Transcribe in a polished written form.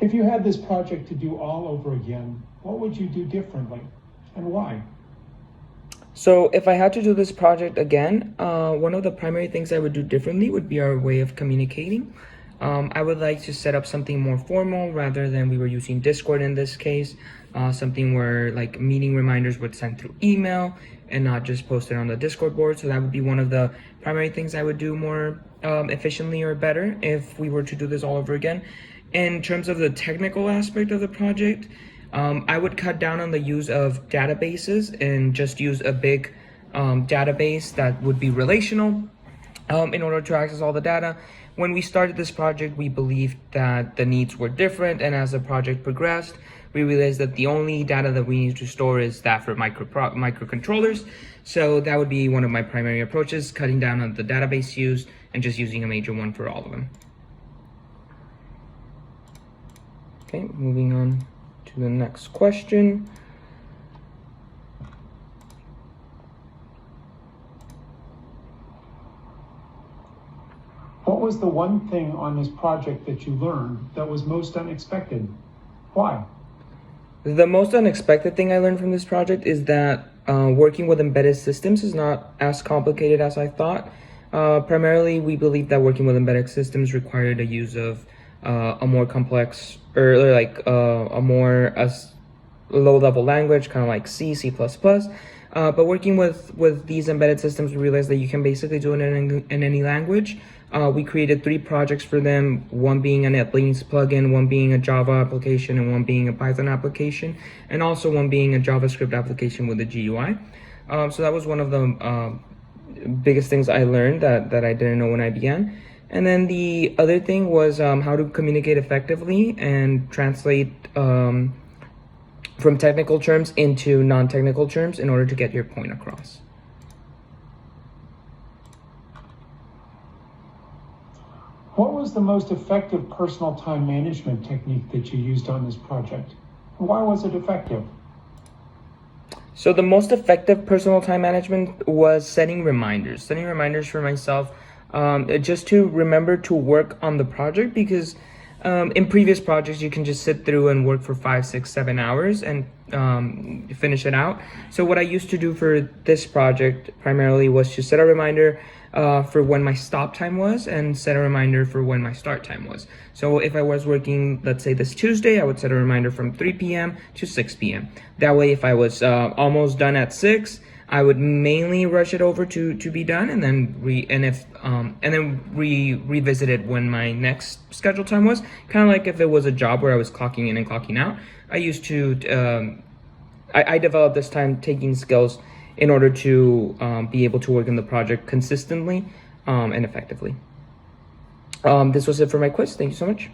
If you had this project to do all over again, what would you do differently and why? So if I had to do this project again, one of the primary things I would do differently would be our way of communicating. I would like to set up something more formal rather than we were using Discord in this case. Something where like meeting reminders would send through email and not just posted on the Discord board. So that would be one of the primary things I would do more efficiently or better if we were to do this all over again. In terms of the technical aspect of the project, I would cut down on the use of databases and just use a big database that would be relational in order to access all the data. When we started this project, we believed that the needs were different, and as the project progressed, we realized that the only data that we need to store is that for microcontrollers. So that would be one of my primary approaches, cutting down on the database use and just using a major one for all of them. Okay, moving on to the next question. What was the one thing on this project that you learned that was most unexpected? Why? The most unexpected thing I learned from this project is that working with embedded systems is not as complicated as I thought. Primarily, we believe that working with embedded systems required the use of a more complex or like a more low-level language, kind of like C, C++. But working with these embedded systems, we realized that you can basically do it in any language. We created 3 projects for them, one being a NetBeans plugin, one being a Java application, and one being a Python application, and also one being a JavaScript application with a GUI. So that was one of the biggest things I learned that I didn't know when I began. And then the other thing was how to communicate effectively and translate from technical terms into non-technical terms in order to get your point across. What was the most effective personal time management technique that you used on this project? Why was it effective? So the most effective personal time management was setting reminders for myself, just to remember to work on the project, because in previous projects you can just sit through and work for 5, 6, 7 hours and finish it out. So what I used to do for this project primarily was to set a reminder for when my stop time was and set a reminder for when my start time was. So if I was working, let's say this Tuesday, I would set a reminder from 3 p.m. to 6 p.m. That way, if I was almost done at 6, I would mainly rush it over to be done, and then revisit it when my next scheduled time was. Kind of like if it was a job where I was clocking in and clocking out. I used to I developed this time taking skills in order to be able to work in the project consistently and effectively. This was it for my quiz. Thank you so much.